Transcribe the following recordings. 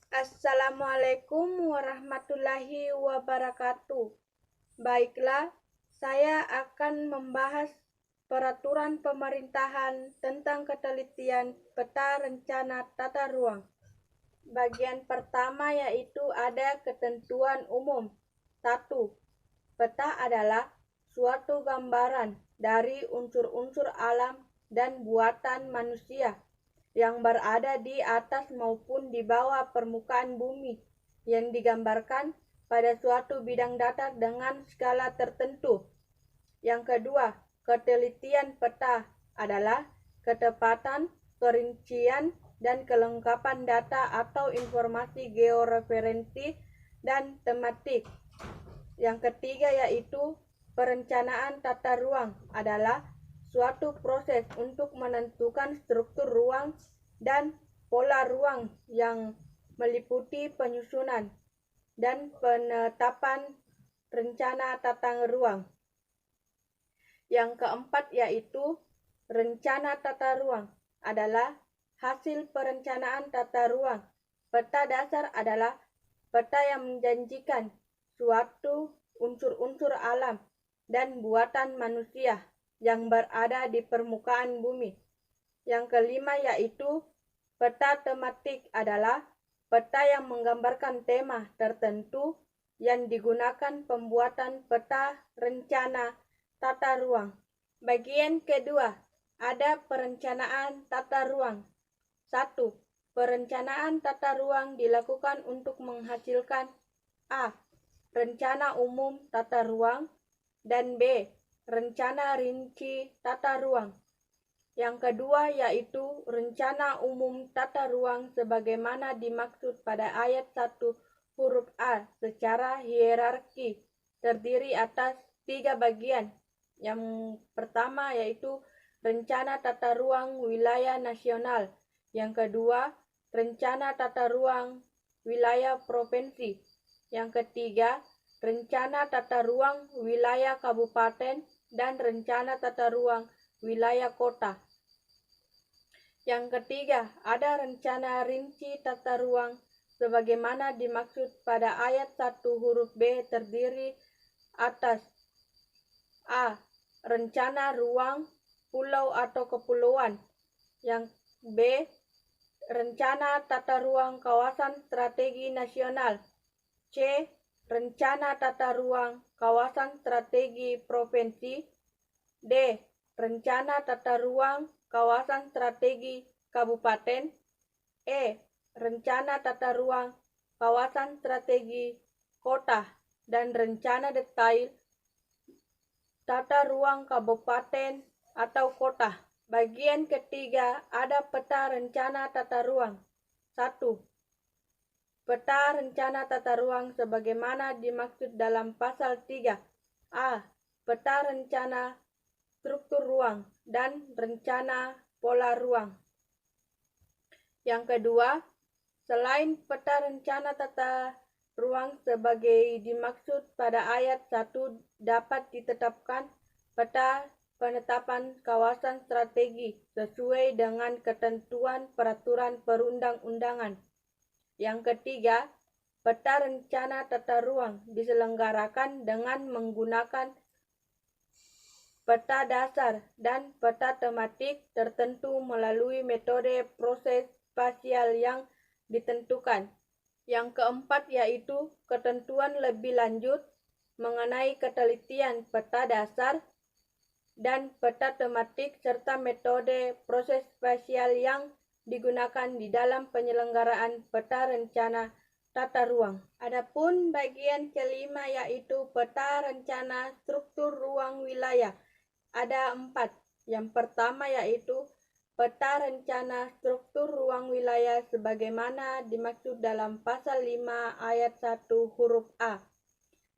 Assalamualaikum warahmatullahi wabarakatuh. Baiklah, saya akan membahas peraturan pemerintahan tentang ketelitian peta rencana tata ruang. Bagian pertama yaitu ada ketentuan umum. 1. Peta adalah suatu gambaran dari unsur-unsur alam dan buatan manusia yang berada di atas maupun di bawah permukaan bumi yang digambarkan pada suatu bidang datar dengan skala tertentu. Yang kedua, ketelitian peta adalah ketepatan, kerincian, dan kelengkapan data atau informasi georeferensi dan tematik. Yang ketiga yaitu perencanaan tata ruang adalah suatu proses untuk menentukan struktur ruang dan pola ruang yang meliputi penyusunan dan penetapan rencana tata ruang. Yang keempat yaitu rencana tata ruang adalah hasil perencanaan tata ruang. Peta dasar adalah peta yang menjanjikan suatu unsur-unsur alam dan buatan manusia yang berada di permukaan bumi. Yang kelima yaitu peta tematik adalah peta yang menggambarkan tema tertentu yang digunakan pembuatan peta rencana tata ruang. Bagian kedua, ada perencanaan tata ruang. 1. Perencanaan tata ruang dilakukan untuk menghasilkan A. Rencana umum tata ruang dan B. Rencana rinci tata ruang. Yang kedua yaitu rencana umum tata ruang sebagaimana dimaksud pada ayat 1 huruf A secara hierarki terdiri atas 3 bagian. Yang pertama yaitu rencana tata ruang wilayah nasional. Yang kedua, rencana tata ruang wilayah provinsi. Yang ketiga, rencana tata ruang wilayah kabupaten dan rencana tata ruang wilayah kota. Yang ketiga, ada rencana rinci tata ruang sebagaimana dimaksud pada ayat 1 huruf B terdiri atas A. Rencana ruang pulau atau kepulauan. Yang B. Rencana tata ruang kawasan strategi nasional. C. Rencana tata ruang kawasan strategi provinsi. D. Rencana tata ruang kawasan strategi kabupaten. E. Rencana tata ruang kawasan strategi kota dan rencana detail tata ruang kabupaten atau kota. Bagian ketiga ada peta rencana tata ruang. 1. Peta rencana tata ruang sebagaimana dimaksud dalam pasal 3. A. Peta rencana struktur ruang dan rencana pola ruang. Yang kedua, selain peta rencana tata ruang sebagai dimaksud pada ayat 1 dapat ditetapkan peta penetapan kawasan strategi sesuai dengan ketentuan peraturan perundang-undangan. Yang ketiga, peta rencana tata ruang diselenggarakan dengan menggunakan peta dasar dan peta tematik tertentu melalui metode proses spasial yang ditentukan. Yang keempat yaitu ketentuan lebih lanjut mengenai ketelitian peta dasar dan peta tematik serta metode proses spasial yang digunakan di dalam penyelenggaraan peta rencana tata ruang. Adapun bagian kelima yaitu peta rencana struktur ruang wilayah. Ada 4. Yang pertama yaitu peta rencana struktur ruang wilayah sebagaimana dimaksud dalam pasal 5 ayat 1 huruf A.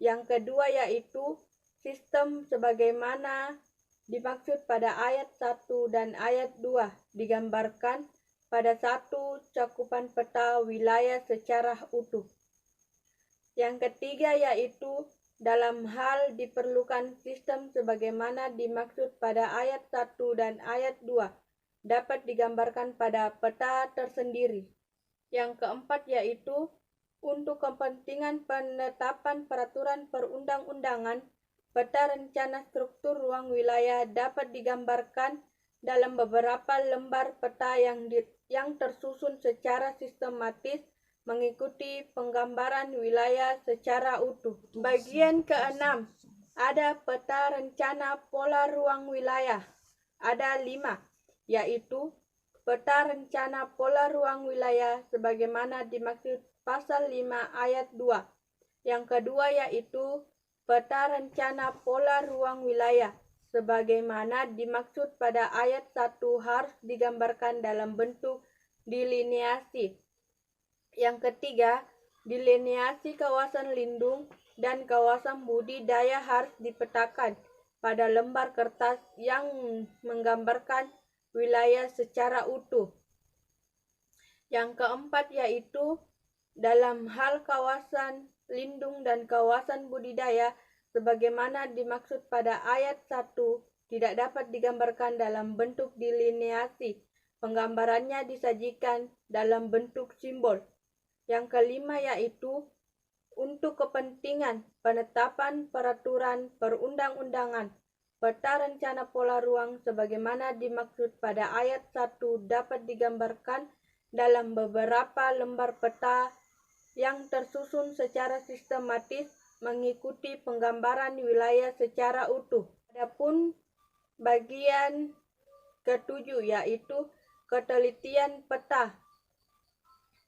Yang kedua yaitu sistem sebagaimana dimaksud pada ayat 1 dan ayat 2 digambarkan pada satu cakupan peta wilayah secara utuh. Yang ketiga yaitu dalam hal diperlukan sistem sebagaimana dimaksud pada ayat 1 dan ayat 2 dapat digambarkan pada peta tersendiri. Yang keempat yaitu untuk kepentingan penetapan peraturan perundang-undangan, peta rencana struktur ruang wilayah dapat digambarkan dalam beberapa lembar peta yang tersusun secara sistematis mengikuti penggambaran wilayah secara utuh. Bagian keenam, ada peta rencana pola ruang wilayah. Ada 5, yaitu peta rencana pola ruang wilayah sebagaimana dimaksud pasal 5 ayat 2. Yang kedua yaitu peta rencana pola ruang wilayah sebagaimana dimaksud pada ayat 1 harus digambarkan dalam bentuk delineasi. Yang ketiga, delineasi kawasan lindung dan kawasan budidaya harus dipetakan pada lembar kertas yang menggambarkan wilayah secara utuh. Yang keempat yaitu dalam hal kawasan lindung dan kawasan budidaya sebagaimana dimaksud pada ayat 1 tidak dapat digambarkan dalam bentuk delineasi. Penggambarannya disajikan dalam bentuk simbol. Yang kelima yaitu untuk kepentingan penetapan peraturan perundang-undangan, peta rencana pola ruang sebagaimana dimaksud pada ayat 1 dapat digambarkan dalam beberapa lembar peta yang tersusun secara sistematis mengikuti penggambaran wilayah secara utuh. Adapun bagian ketujuh yaitu ketelitian peta.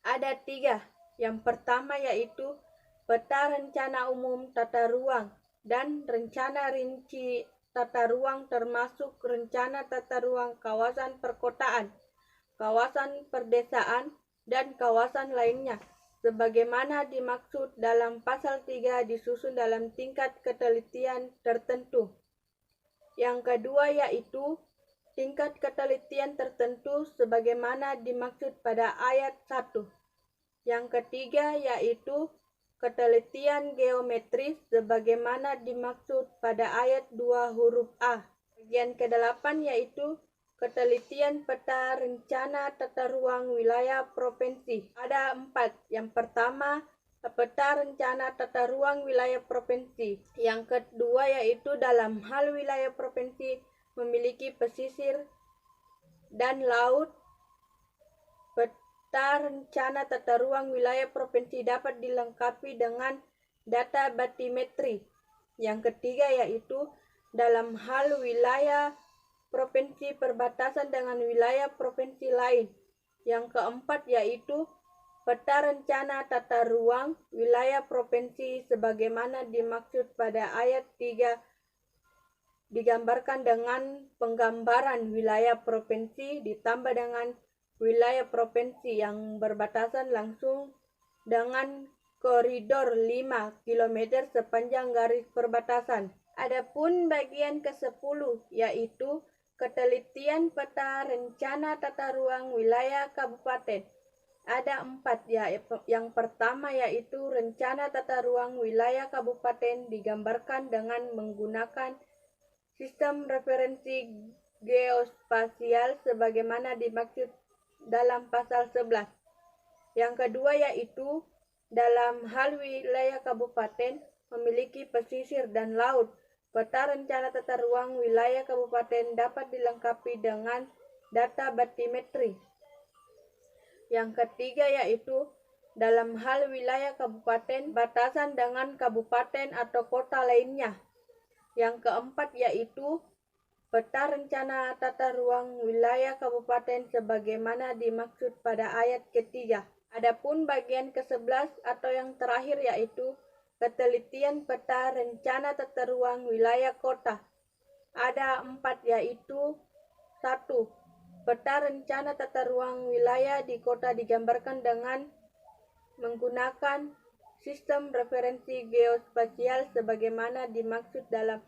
Ada 3. Yang pertama yaitu peta rencana umum tata ruang dan rencana rinci tata ruang termasuk rencana tata ruang kawasan perkotaan, kawasan perdesaan, dan kawasan lainnya. Sebagaimana dimaksud dalam pasal 3 disusun dalam tingkat ketelitian tertentu. Yang kedua yaitu tingkat ketelitian tertentu sebagaimana dimaksud pada ayat 1. Yang ketiga yaitu ketelitian geometris sebagaimana dimaksud pada ayat 2 huruf A. Bagian ke-8 yaitu ketelitian peta rencana tata ruang wilayah provinsi. Ada 4. Yang pertama, peta rencana tata ruang wilayah provinsi. Yang kedua yaitu dalam hal wilayah provinsi memiliki pesisir dan laut. Peta rencana tata ruang wilayah provinsi dapat dilengkapi dengan data batimetri. Yang ketiga yaitu dalam hal wilayah provinsi perbatasan dengan wilayah provinsi lain. Yang keempat yaitu peta rencana tata ruang wilayah provinsi sebagaimana dimaksud pada ayat 3 digambarkan dengan penggambaran wilayah provinsi ditambah dengan wilayah provinsi yang berbatasan langsung dengan koridor 5 km sepanjang garis perbatasan. Adapun bagian ke-10 yaitu ketelitian peta rencana tata ruang wilayah kabupaten. Ada 4 ya. Yang pertama yaitu rencana tata ruang wilayah kabupaten digambarkan dengan menggunakan sistem referensi geospasial sebagaimana dimaksud dalam pasal 11. Yang kedua yaitu dalam hal wilayah kabupaten memiliki pesisir dan laut. Peta rencana tata ruang wilayah kabupaten dapat dilengkapi dengan data batimetri. Yang ketiga yaitu dalam hal wilayah kabupaten batasan dengan kabupaten atau kota lainnya. Yang keempat yaitu peta rencana tata ruang wilayah kabupaten sebagaimana dimaksud pada ayat ketiga. Adapun bagian ke-11 atau yang terakhir yaitu ketelitian peta rencana tata ruang wilayah kota. Ada 4 yaitu 1. Peta rencana tata ruang wilayah di kota digambarkan dengan menggunakan sistem referensi geospasial sebagaimana dimaksud dalam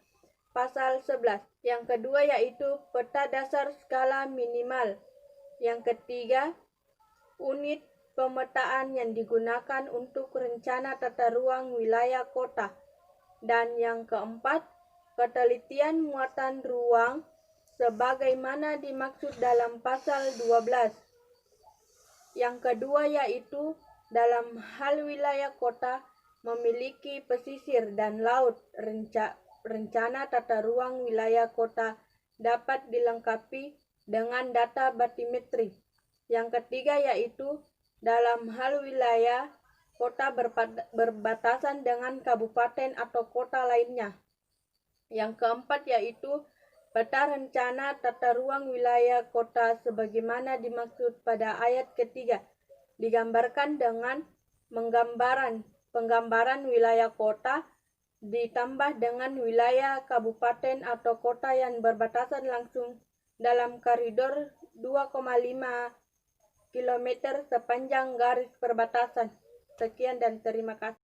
pasal 11. Yang kedua yaitu peta dasar skala minimal. Yang ketiga, unit pemetaan yang digunakan untuk rencana tata ruang wilayah kota. Dan yang keempat, ketelitian muatan ruang sebagaimana dimaksud dalam pasal 12. Yang kedua yaitu dalam hal wilayah kota memiliki pesisir dan laut, rencana tata ruang wilayah kota dapat dilengkapi dengan data batimetri. Yang ketiga yaitu dalam hal wilayah kota berbatasan dengan kabupaten atau kota lainnya. Yang keempat yaitu peta rencana tata ruang wilayah kota sebagaimana dimaksud pada ayat ketiga, digambarkan dengan penggambaran wilayah kota ditambah dengan wilayah kabupaten atau kota yang berbatasan langsung dalam koridor 2,5 km sepanjang garis perbatasan. Sekian dan terima kasih.